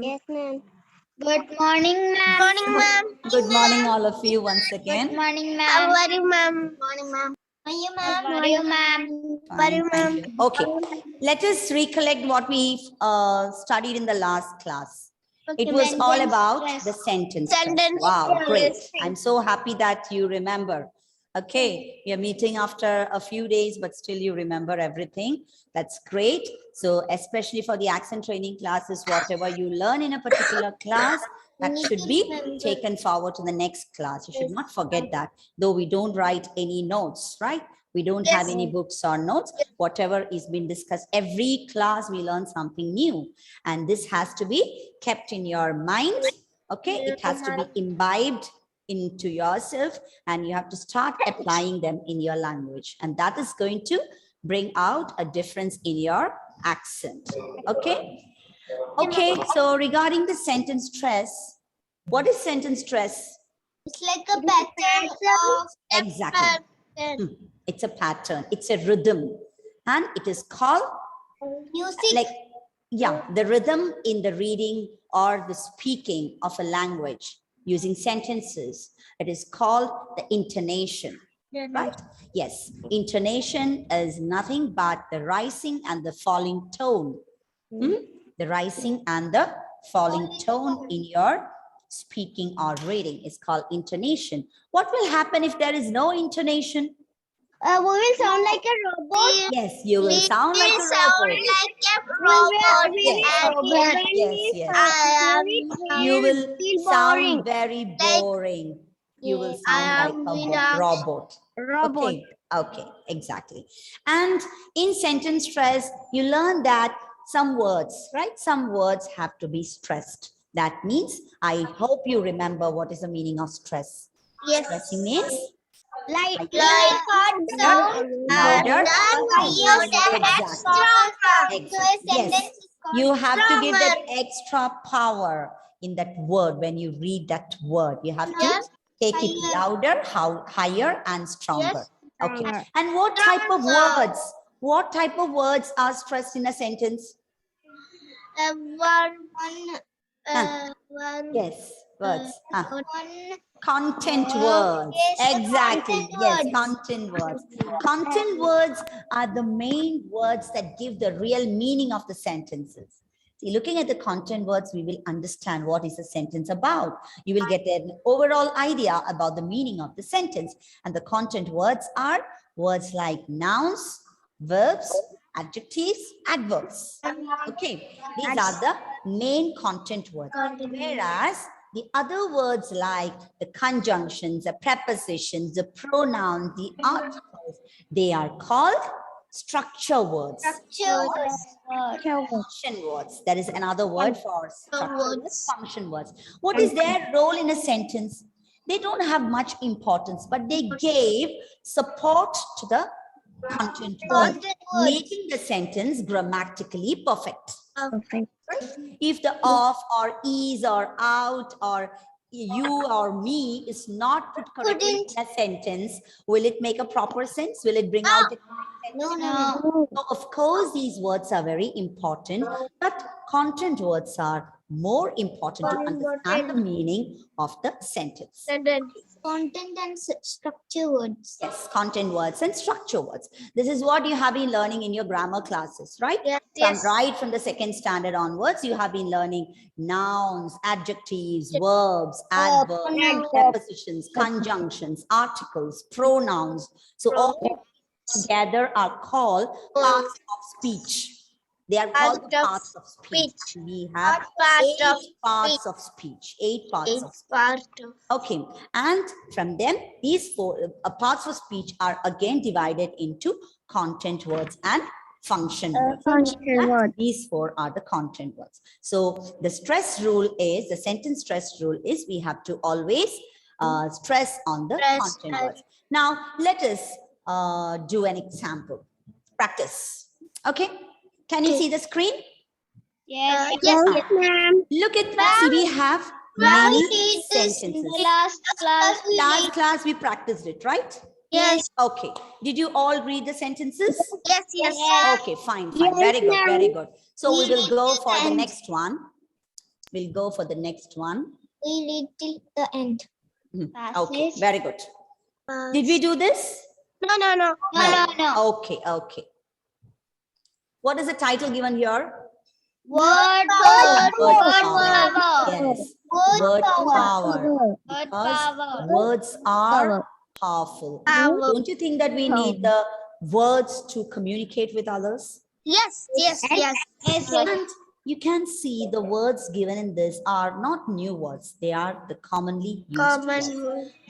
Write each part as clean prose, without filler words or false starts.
Yes, ma'am. Good morning, ma'am. Morning, ma'am. Good morning, all of you, once Good again. morning, How ma'am. are you, ma'am? Morning, ma'am. How are you, How ma'am? are you, ma'am? How are you, Fine, thank ma'am? you. Okay, let us recollect what we studied in the last class. It was all about the sentence. Sentence Wow, stress. great. I'm so happy that you remember. Okay, we are meeting after a few days, but still you remember everything. That's great. So especially for the accent training classes, whatever you learn in a particular class, that should be taken forward to the next class. You should not forget that, though we don't write any notes, right? We don't have any books or notes. Whatever is being discussed, every class we learn something new. And this has to be kept in your mind. Okay, it has to be imbibed into yourself, and you have to start applying them in your language. And that is going to bring out a difference in your accent. Okay. Okay, so regarding the sentence stress, what is sentence stress? It's like a pattern of Exactly. It's a pattern, it's a rhythm, and it is called music. like, yeah, the rhythm in the reading or the speaking of a language using sentences. It is called the intonation, right? Yes, intonation is nothing but the rising and the falling tone. The rising and the falling tone in your speaking or reading is called intonation. What will happen if there is no intonation? We will sound like a robot. Yes, you will sound like a sound robot. like a robot. Yes. You will sound very boring. You will sound like a robot. Okay, okay, exactly. And in sentence stress, you learn that some words, right? Some words have to be stressed. That means, I hope you remember what is the meaning of stress. Yes. Stressing means Like louder. Exactly. Yes, you have to give that extra power in that word. When you read that word, you have to take it louder, higher and stronger. Okay. And what type of words? What type of words are stressed in a sentence? Yes, words. Content words. Exactly. Yes, content words. Content words are the main words that give the real meaning of the sentences. See, looking at the content words, we will understand what is the sentence about. You will get an overall idea about the meaning of the sentence. And the content words are words like nouns, verbs, adjectives, adverbs. Okay, these are the main content words. Whereas the other words like the conjunctions, the prepositions, the pronouns, the articles, they are called structure words. Function words. That is another word for structure words, function words. What is their role in a sentence? They don't have much importance, but they gave support to the content word, making the sentence grammatically perfect. If the of or is or out or you or me is not put correctly in a sentence, will it make a proper sense? Will it bring out a correct sentence? No. So of course, these words are very important, but content words are more important to understand the meaning of the sentence. Content and structure words. Yes, content words and structure words. This is what you have been learning in your grammar classes, right? Right from the second standard onwards, you have been learning nouns, adjectives, verbs, adverbs, prepositions, conjunctions, articles, pronouns. So all together are called parts of speech. They are called the parts of speech. We have 8 parts of speech. 8 parts of speech. Okay, and from them, these 4 parts of speech are again divided into content words and function words. These 4 are the content words. So the stress rule is, the sentence stress rule is, we have to always stress on the content words. Now, let us do an example. Practice. Okay, can you see the screen? Yes. ma'am. Look at, see, we have many sentences. Last class. Last class we practiced it, right? Yes. Okay. Did you all read the sentences? Yes. Okay, fine. Very good, very good. So we will go for the next one. We'll go for the next one. We read till the end. Okay, Passage. very good. Did we do this? No. No. Okay, okay. What is the title given here? Word Word power. power. Yes. Word power. Because words are powerful. Don't you think that we need the words to communicate with others? Yes. And you can see the words given in this are not new words. They are the commonly used words.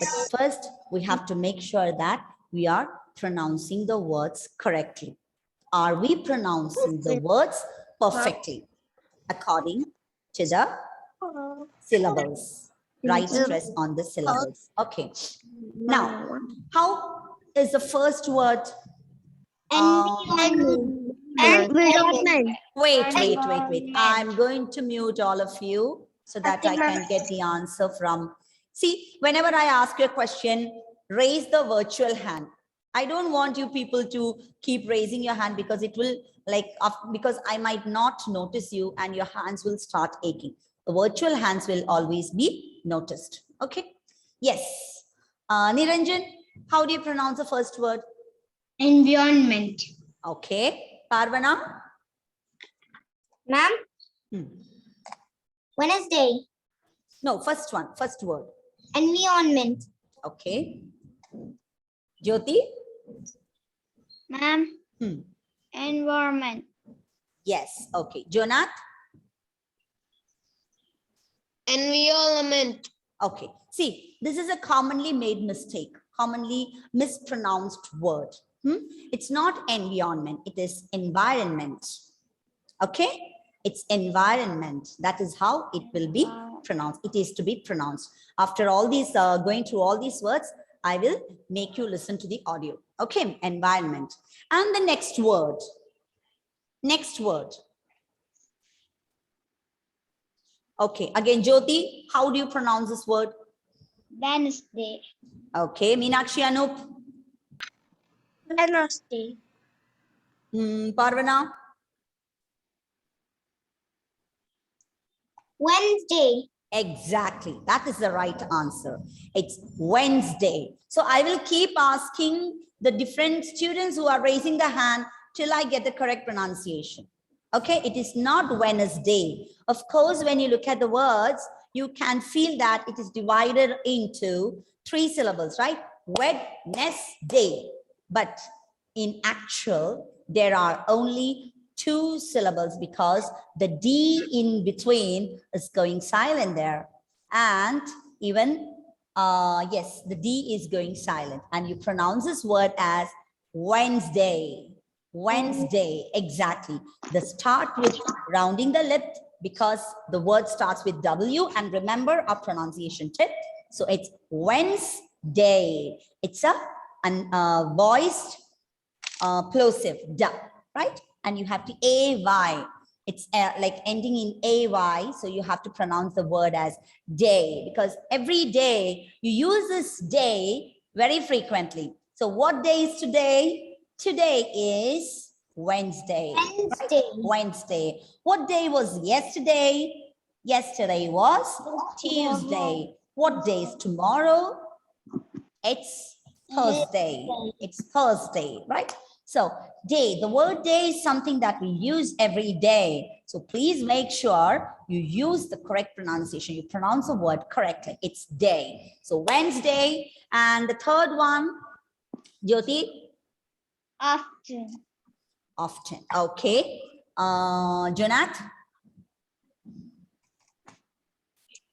But first, we have to make sure that we are pronouncing the words correctly. Are we pronouncing the words perfectly according to the syllables? Right stress on the syllables. Okay. Now, how is the first word? Environment. Wait. I'm going to mute all of you so that I can get the answer from. See, whenever I ask you a question, raise the virtual hand. I don't want you people to keep raising your hand because it will because I might not notice you and your hands will start aching. The virtual hands will always be noticed. Okay. Yes. Niranjan, how do you pronounce the first word? Environment. Okay. Parvana? Ma'am? Wednesday. No, first word. Environment. Okay. Jyoti? Ma'am? Environment. Yes. Okay. Jonath? Environment. Okay. See, this is a commonly made mistake, commonly mispronounced word. It's not environment, it is environment. Okay? It's environment. That is how it will be pronounced. It is to be pronounced. After all these, going through all these words, I will make you listen to the audio. Okay? Environment. And the next word. Next word. Okay. Again, Jyoti, how do you pronounce this word? Wednesday. Okay. Meenakshi, Anup? Wednesday. Parvana? Wednesday. Exactly. That is the right answer. It's Wednesday. So I will keep asking the different students who are raising the hand till I get the correct pronunciation. Okay. It is not Wednesday. Of course, when you look at the words, you can feel that it is divided into 3 syllables, right? Wednesday. But in actual, there are only 2 syllables because the D in between is going silent there. And even, yes, the D is going silent. And you pronounce this word as Wednesday. Wednesday, exactly. The start with rounding the lip because the word starts with W. And remember our pronunciation tip. So it's Wednesday. It's a voiced plosive, da, right? And you have to AY. It's like ending in AY. So you have to pronounce the word as day because every day you use this day very frequently. So what day is today? Today is Wednesday. Wednesday. Wednesday. What day was yesterday? Yesterday was Tuesday. What day is tomorrow? It's Thursday. It's Thursday, right? So day, the word day is something that we use every day. So please make sure you use the correct pronunciation. You pronounce the word correctly. It's day. So Wednesday. And the third one, Jyoti? Often. Often. Okay. Jonath?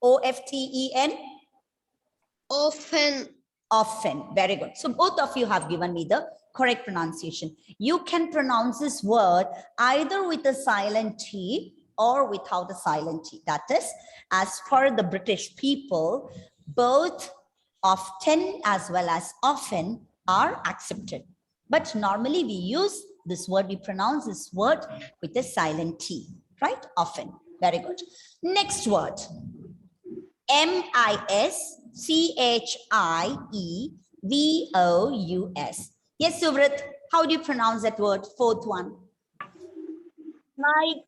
OFTEN? Often. Often. Very good. So both of you have given me the correct pronunciation. You can pronounce this word either with a silent T or without a silent T. That is, as per the British people, both often as well as often are accepted. But normally we use this word, we pronounce this word with a silent T, right? Often. Very good. Next word. MISCHIEVOUS. Yes, Suvrit, how do you pronounce that word? Fourth one. Night.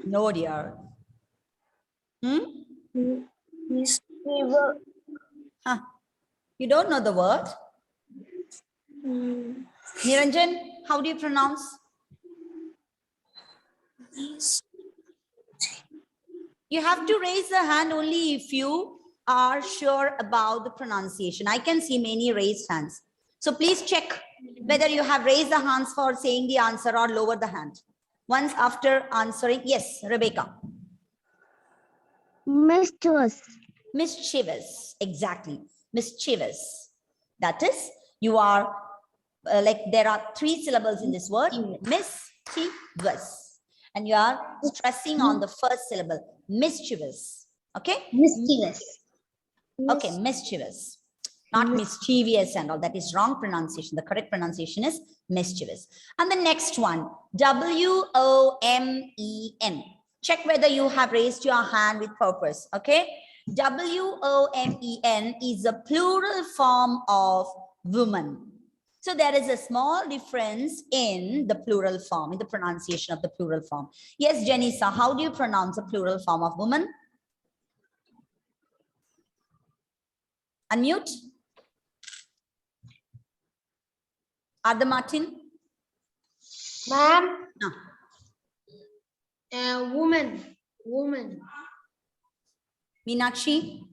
No, dear. Mischievous. Huh. You don't know the word? Niranjan, how do you pronounce? You have to raise the hand only if you are sure about the pronunciation. I can see many raised hands. So please check whether you have raised the hands for saying the answer or lower the hand. Once after answering, yes, Rebecca. Mischievous. Mischievous, exactly. Mischievous. That is, you are like there are 3 syllables in this word, mischievous. And you are stressing on the first syllable, mischievous. Okay? Mischievous. Okay, mischievous. Not mischievous and all. That is wrong pronunciation. The correct pronunciation is mischievous. And the next one, W-O-M-E-N. Check whether you have raised your hand with purpose. Okay? W-O-M-E-N is a plural form of woman. So there is a small difference in the plural form, in the pronunciation of the plural form. Yes, Janisa, how do you pronounce a plural form of woman? Unmute. Arda Martin. Ma'am. No. Woman. Woman. Meenakshi.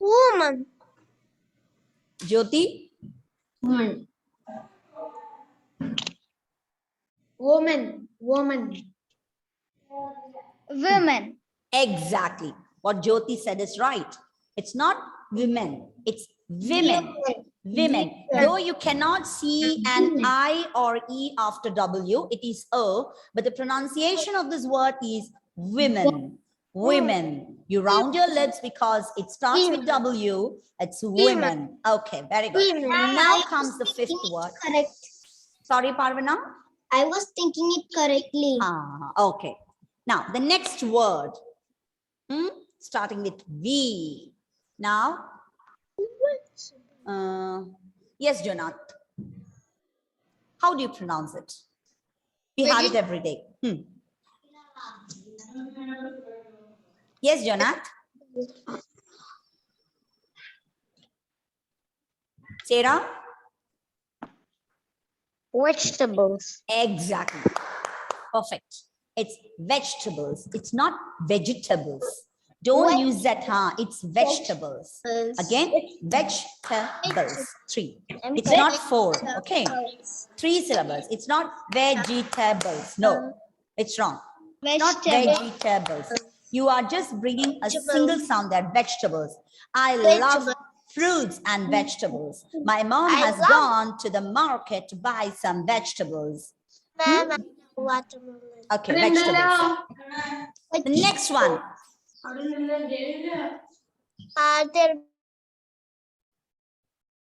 Woman. Jyoti. Woman. Woman. Woman. Women. Exactly. What Jyoti said is right. It's not women, it's women. Women. Though you cannot see an I or E after W, it is O, but the pronunciation of this word is women. Women. You round your lips because it starts with W. It's women. Okay, very good. Now comes the 5th word. Correct. Sorry, Parvana. I was thinking it correctly. Okay. Now, the next word, starting with V. Now, yes, Jonath. How do you pronounce it? We have it every day. Yes, Jonath. Sarah? Vegetables. Exactly. Perfect. It's vegetables. It's not vegetables. Don't use that, huh? It's vegetables. Again, vegetables. 3. It's not 4. Okay. 3 syllables. It's not vegetables. No, it's wrong. It's not vegetables. You are just bringing a single sound there. Vegetables. I love fruits and vegetables. My mom has gone to the market to buy some vegetables. Watermelon. Okay, vegetables. The next one.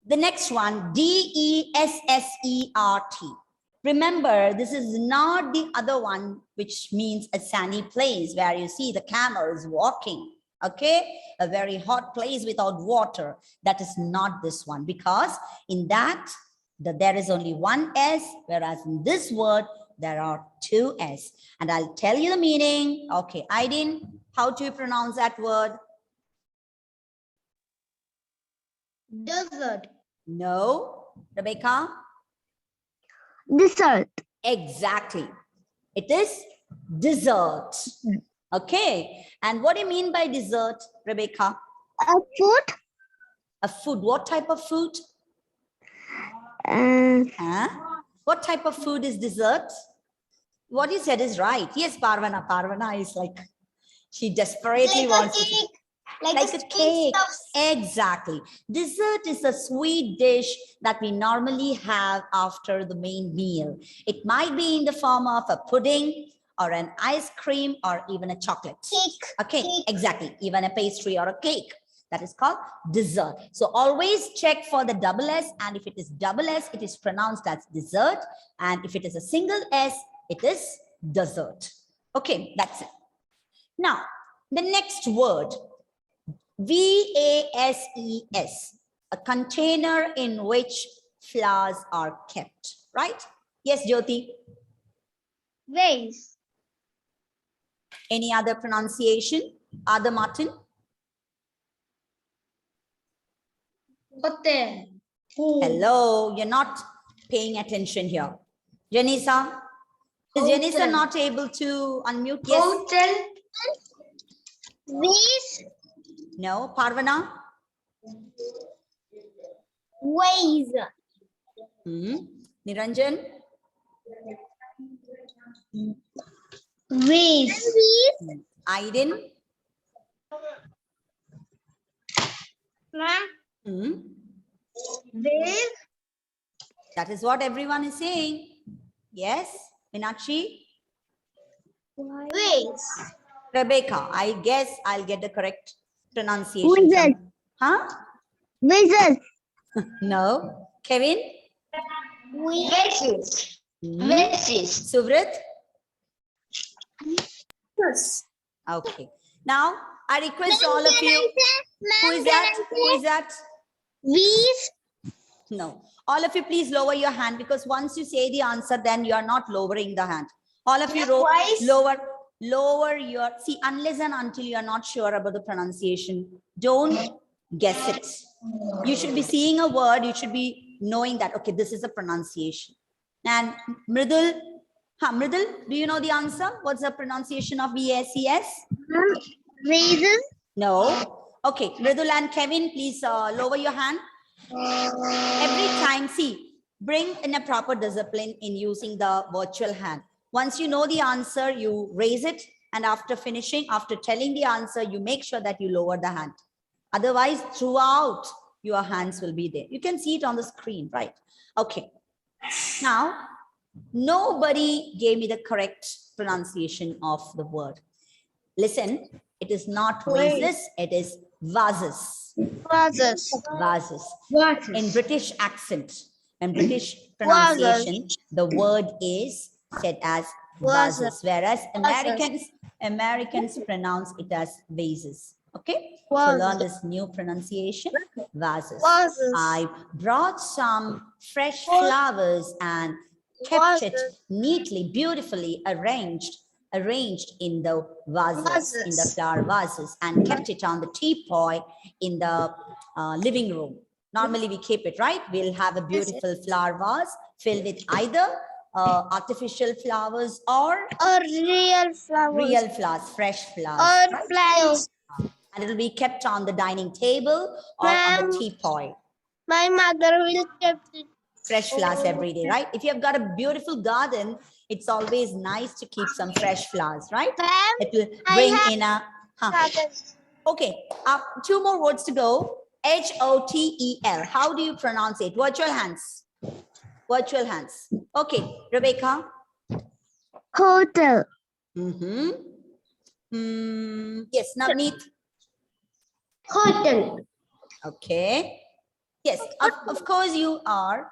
The next one, D-E-S-S-E-R-T. Remember, this is not the other one, which means a sunny place where you see the camels walking. Okay, a very hot place without water. That is not this one, because in that, there is only one S, whereas in this word, there are 2 S. And I'll tell you the meaning. Okay, Aidin, how do you pronounce that word? Desert. No. Rebecca? Dessert. Exactly. It is dessert. Okay. And what do you mean by dessert, Rebecca? A food. A food. What type of food? What type of food is dessert? What you said is right. Yes, Parvana. Parvana is like, she desperately wants to say. Like a cake. Exactly. Dessert is a sweet dish that we normally have after the main meal. It might be in the form of a pudding or an ice cream or even a chocolate. Cake. Okay, Cake. exactly. Even a pastry or a cake. That is called dessert. So always check for the double S, and if it is double S, it is pronounced as dessert. And if it is a single S, it is dessert. Okay, that's it. Now, the next word, V-A-S-E-S, a container in which flowers are kept, right? Yes, Jyoti? Vase. Any other pronunciation? Other Martin? Hotel. Hello, you're not paying attention here. Janisa? Is Janisa Hotel. not able to unmute? Yes? Hotel. Vase. No? Parvana? Ways. Niranjan? Ways. Aiden? Ma'am. Wave. That is what everyone is saying. Yes? Meenakshi? Vase. Rebecca, I guess I'll get the correct pronunciation. Wizard. Huh? Wizard. No. Kevin? Vases. Hmm? Vases. Suvrit? Yes. Okay. Now, I request all of you. Who is that? Who is that? Wees. No. All of you, please lower your hand, because once you say the answer, then you are not lowering the hand. All of you lower your, see, unless and until you are not sure about the pronunciation, don't guess it. You should be seeing a word, you should be knowing that, okay, this is a pronunciation. And Mridul, Mridul, do you know the answer? What's the pronunciation of VSES? Vases. No. Okay, Mridul and Kevin, please lower your hand. Every time, see, bring in a proper discipline in using the virtual hand. Once you know the answer, you raise it, and after finishing, after telling the answer, you make sure that you lower the hand. Otherwise, throughout, your hands will be there. You can see it on the screen, right? Okay. Now, nobody gave me the correct pronunciation of the word. Listen, it is not vases, it is vases. Vases. Vases. Vases. In British accent and British pronunciation, the word is said as vases, whereas Americans pronounce it as vases. Okay, so learn this new pronunciation, vases. I brought some fresh flowers and kept it neatly, beautifully arranged in the vases, in the flower vases, and kept it on the teapot in the living room. Normally we keep it, right? We'll have a beautiful flower vase filled with either artificial flowers or Real flowers. real flowers, fresh flowers, Or right? plants. And it will be kept on the dining table or on the teapot. My mother will keep it. Fresh flowers every day, right? If you have got a beautiful garden, it's always nice to keep some fresh flowers, right? It will bring in a... Okay, 2 more words to go. Hotel. How do you pronounce it? Virtual hands. Virtual hands. Okay, Rebecca. Hotel. Yes, Navneet. Hotel. Okay. Yes, of course you are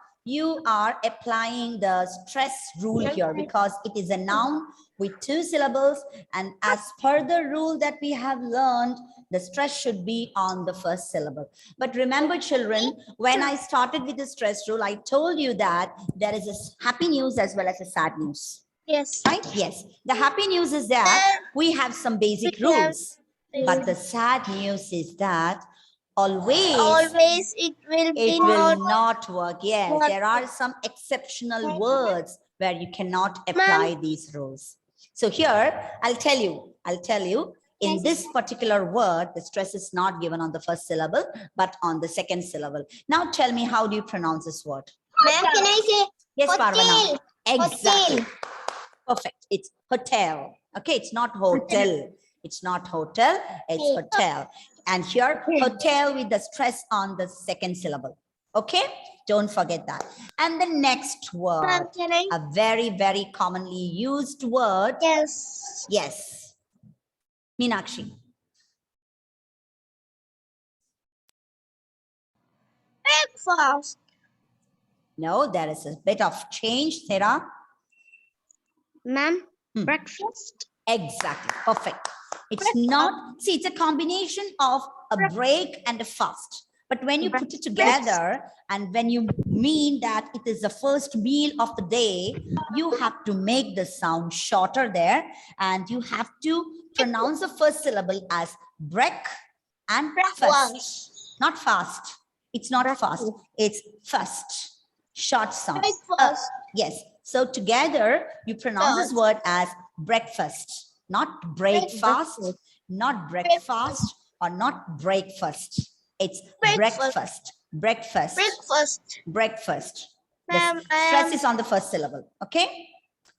applying the stress rule here, because it is a noun with 2 syllables, and as per the rule that we have learned, the stress should be on the first syllable. But remember, children, when I started with the stress rule, I told you that there is a happy news as well as a sad news. Yes. Right? Yes. The happy news is that we have some basic rules, but the sad news is that always it will not work. Yes, there are some exceptional words where you cannot apply these rules. So here, I'll tell you, in this particular word, the stress is not given on the first syllable, but on the second syllable. Now tell me, how do you pronounce this word? Ma'am, can I say? Yes, Hotel. Parvana. Exactly. Hotel. Perfect. It's hotel. Okay, it's not hotel. It's not hotel, it's hotel. And here, hotel with the stress on the second syllable. Okay, don't forget that. And the next word, a very, very commonly used word. Yes. Yes. Meenakshi. Breakfast. No, there is a bit of change, Sarah. Ma'am, breakfast. Exactly. Perfect. It's not, see, it's a combination of a break and a fast. But when you put it together and when you mean that it is the first meal of the day, you have to make the sound shorter there and you have to pronounce the first syllable as break and fast. Not fast. It's not fast. It's fast. Short sound. Yes. So together you pronounce this word as breakfast, not breakfast, not breakfast, or not breakfast. It's breakfast, breakfast, breakfast. The stress is on the first syllable. Okay,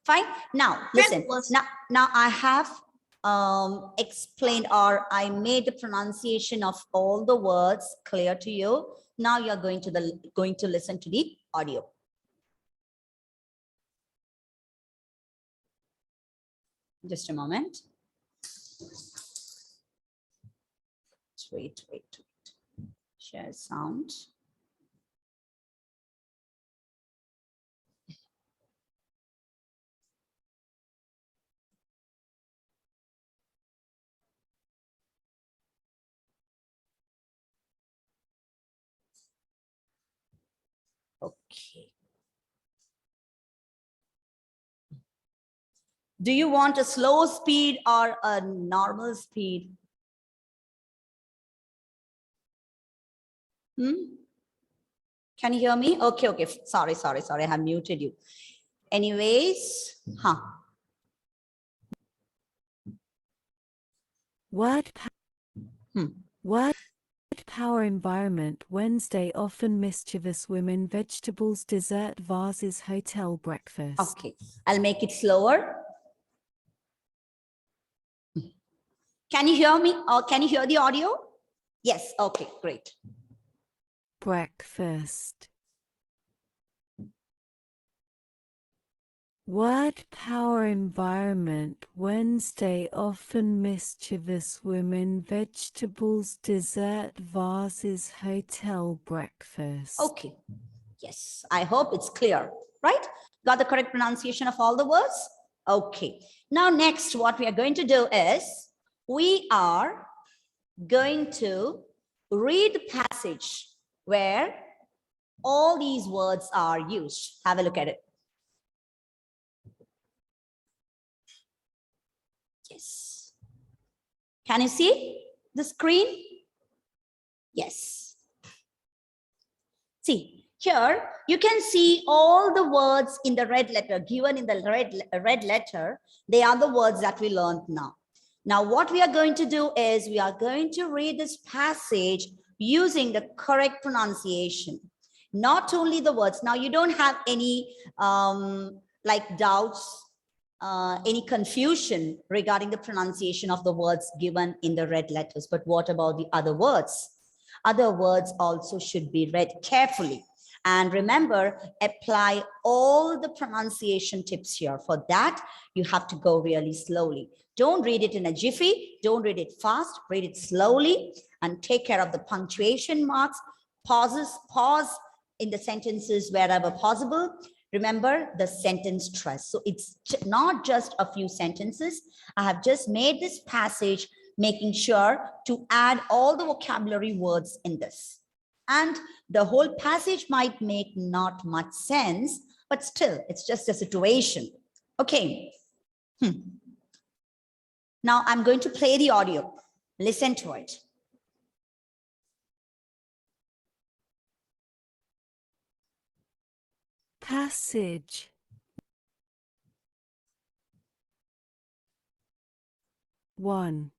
fine. Now listen. Now I have explained, or I made the pronunciation of all the words clear to you. Now you're going to listen to the audio. Just a moment. Wait. Share sound. Okay. Do you want a slow speed or a normal speed? Can you hear me? Okay. Sorry. I have muted you. Anyways, Word power environment Wednesday often mischievous women vegetables dessert vases hotel breakfast. Okay, I'll make it slower. Can you hear me or can you hear the audio? Yes, okay, great. Breakfast. Word power environment Wednesday often mischievous women vegetables dessert vases hotel breakfast. Okay, yes, I hope it's clear, right? Got the correct pronunciation of all the words? Okay, now next what we are going to do is we are going to read the passage where all these words are used. Have a look at it. Yes. Can you see the screen? Yes. See, here you can see all the words in the red letter, given in the red letter. They are the words that we learned now. Now, what we are going to do is we are going to read this passage using the correct pronunciation. Not only the words. Now, you don't have any like doubts, any confusion regarding the pronunciation of the words given in the red letters. But what about the other words? Other words also should be read carefully. And remember, apply all the pronunciation tips here. For that, you have to go really slowly. Don't read it in a jiffy. Don't read it fast. Read it slowly and take care of the punctuation marks, pause in the sentences wherever possible. Remember the sentence stress. So it's not just a few sentences. I have just made this passage making sure to add all the vocabulary words in this. And the whole passage might make not much sense, but still it's just a situation. Okay. Now I'm going to play the audio. Listen to it. Passage. One.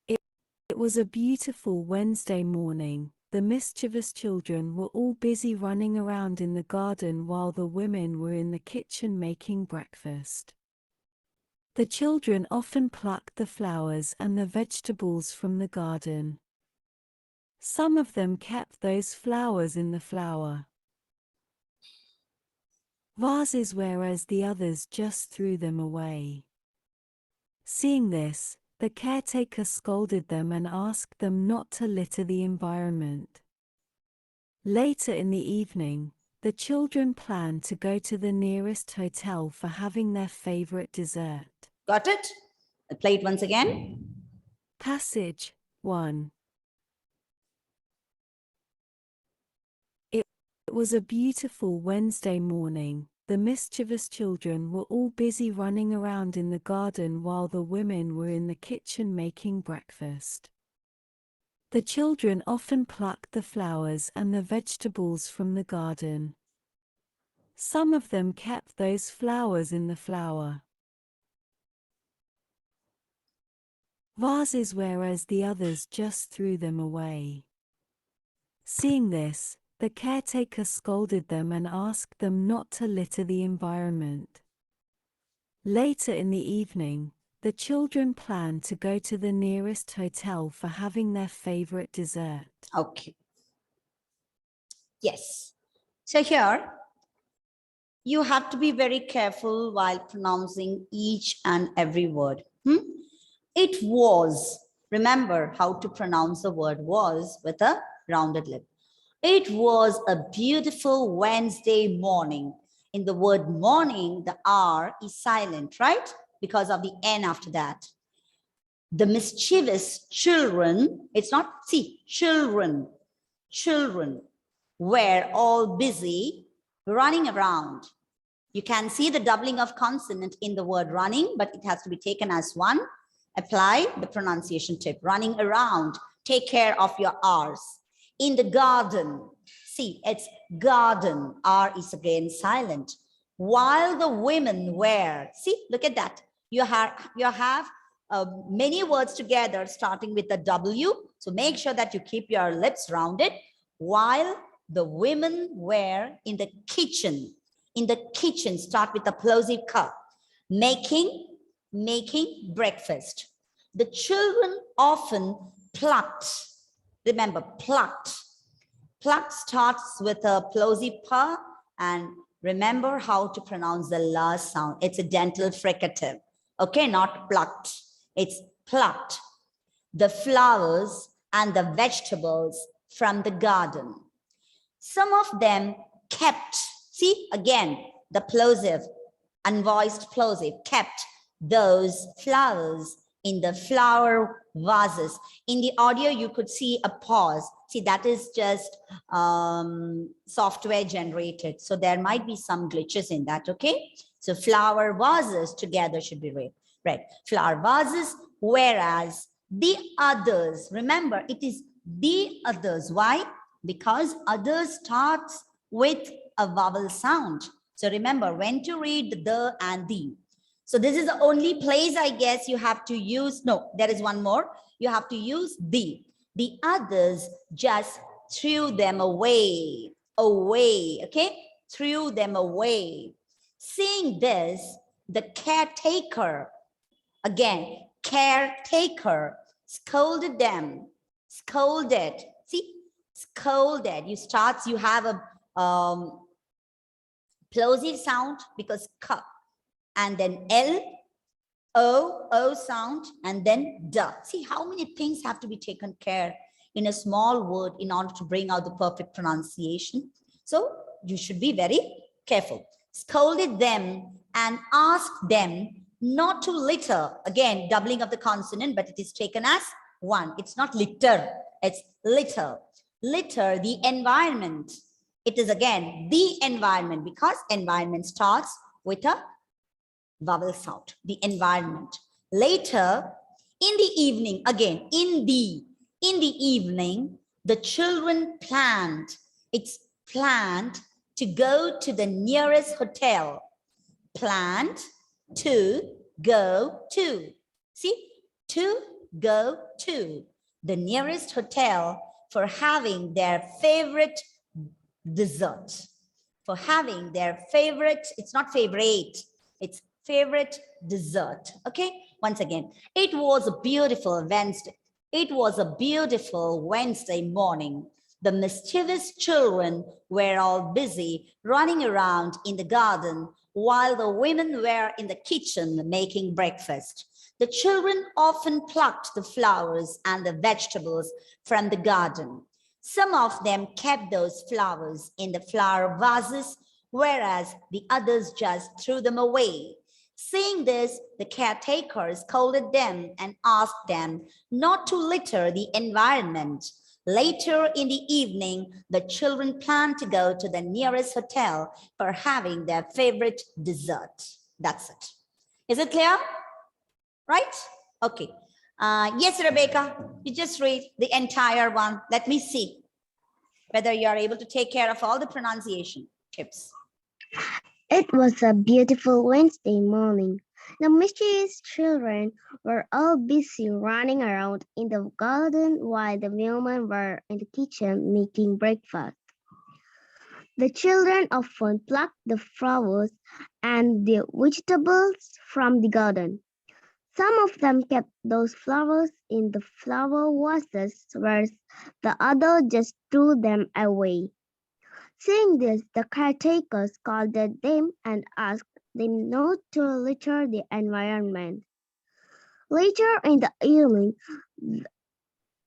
It was a beautiful Wednesday morning. The mischievous children were all busy running around in the garden while the women were in the kitchen making breakfast. The children often plucked the flowers and the vegetables from the garden. Some of them kept those flowers in the flower vases, whereas the others just threw them away. Seeing this, the caretaker scolded them and asked them not to litter the environment. Later in the evening, the children planned to go to the nearest hotel for having their favorite dessert. Got it? I'll play it once again. Passage 1. It was a beautiful Wednesday morning. The mischievous children were all busy running around in the garden while the women were in the kitchen making breakfast. The children often plucked the flowers and the vegetables from the garden. Some of them kept those flowers in the flower vases, whereas the others just threw them away. Seeing this, the caretaker scolded them and asked them not to litter the environment. Later in the evening, the children planned to go to the nearest hotel for having their favorite dessert. Okay. Yes. So here, you have to be very careful while pronouncing each and every word. It was. Remember how to pronounce the word was with a rounded lip. It was a beautiful Wednesday morning. In the word morning, the R is silent, right? Because of the N after that. The mischievous children, it's not, see, children were all busy running around. You can see the doubling of consonant in the word running, but it has to be taken as one. Apply the pronunciation tip. Running around, take care of your R's. In the garden, see, it's garden. R is again silent. While the women were, see, look at that. You have many words together starting with a W. So make sure that you keep your lips rounded. While the women were in the kitchen. In the kitchen, start with a plosive ka. Making breakfast. The children often plucked. Remember, plucked. Plucked starts with a plosive pa, and remember how to pronounce the la sound. It's a dental fricative. Okay, not plucked. It's plucked. The flowers and the vegetables from the garden. Some of them kept, see, again, the plosive, unvoiced plosive, kept those flowers in the flower vases. In the audio, you could see a pause. See, that is just software generated. So there might be some glitches in that, okay? So flower vases together should be read. Right, flower vases, whereas the others, remember, it is the others. Why? Because others starts with a vowel sound. So remember when to read the and the. So this is the only place I guess you have to use. No, there is one more. You have to use the. The others just threw them away. Okay? Threw them away. Seeing this, the caretaker, again, caretaker, scolded them. Scolded. See? Scolded. You have a plosive sound because ka, and then L, O sound, and then da. See how many things have to be taken care in a small word in order to bring out the perfect pronunciation. So you should be very careful. Scolded them and asked them not to litter. Again, doubling of the consonant, but it is taken as one. It's not litter, it's litter. Litter the environment. It is again the environment because environment starts with a vowel sound, the environment. Later in the evening, again, in the evening, the children planned, it's planned to go to the nearest hotel. Planned to go to. See, to go to the nearest hotel for having their favorite dessert. For having their favorite, it's not favorite, it's favorite dessert. Okay, once again, it was a beautiful Wednesday. It was a beautiful Wednesday morning. The mischievous children were all busy running around in the garden while the women were in the kitchen making breakfast. The children often plucked the flowers and the vegetables from the garden. Some of them kept those flowers in the flower vases, whereas the others just threw them away. Seeing this, the caretaker scolded them and asked them not to litter the environment. Later in the evening, the children planned to go to the nearest hotel for having their favorite dessert. That's it. Is it clear? Right? Okay. Yes, Rebecca, you just read the entire one. Let me see whether you are able to take care of all the pronunciation tips. It was a beautiful Wednesday morning. The mischievous children were all busy running around in the garden while the women were in the kitchen making breakfast. The children often plucked the flowers and the vegetables from the garden. Some of them kept those flowers in the flower vases, whereas the others just threw them away. Seeing this, the caretakers scolded them and asked them not to litter the environment. Later in the evening,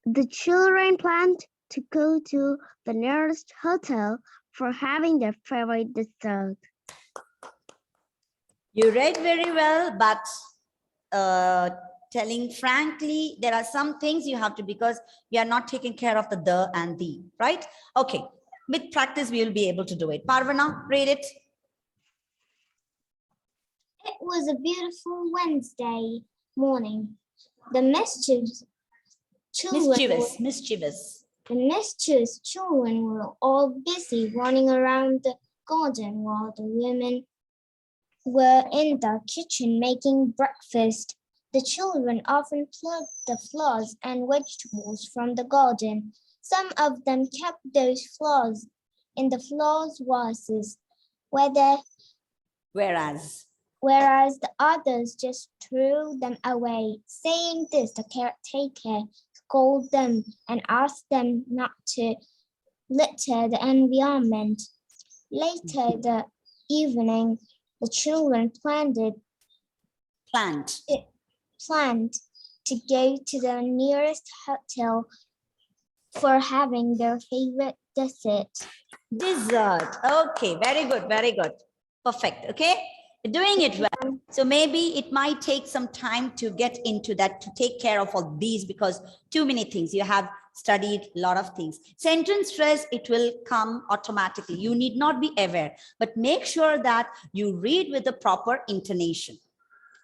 the children planned to go to the nearest hotel for having their favorite dessert. You read very well, but telling frankly, there are some things you have to, because you are not taking care of the and the, right? Okay. With practice, we will be able to do it. Parvana, read it. It was a beautiful Wednesday morning. The mischievous children were all busy running around the garden while the women were in the kitchen making breakfast. The children often plucked the flowers and vegetables from the garden. Some of them kept those flowers in the flower vases, whereas the others just threw them away. Saying this, the caretaker scolded them and asked them not to litter the environment. Later the evening, the children planned to go to the nearest hotel for having their favorite dessert. Okay, very good, very good. Perfect. Okay, you're doing it well. So maybe it might take some time to get into that, to take care of all these, because too many things. You have studied a lot of things. Sentence stress, it will come automatically. You need not be aware, but make sure that you read with the proper intonation.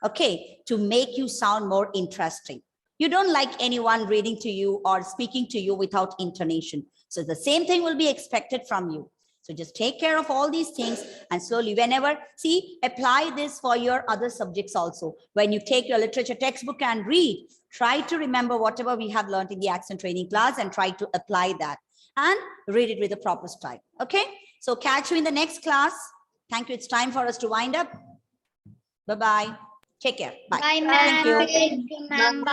Okay, to make you sound more interesting. You don't like anyone reading to you or speaking to you without intonation. So the same thing will be expected from you. So just take care of all these things and slowly, whenever, see, apply this for your other subjects also. When you take your literature textbook and read, try to remember whatever we have learned in the accent training class and try to apply that and read it with the proper style. Okay, so catch you in the next class. Thank you. It's time for us to wind up. Bye-bye. Take care. Bye. Bye, ma'am. Thank you. Bye.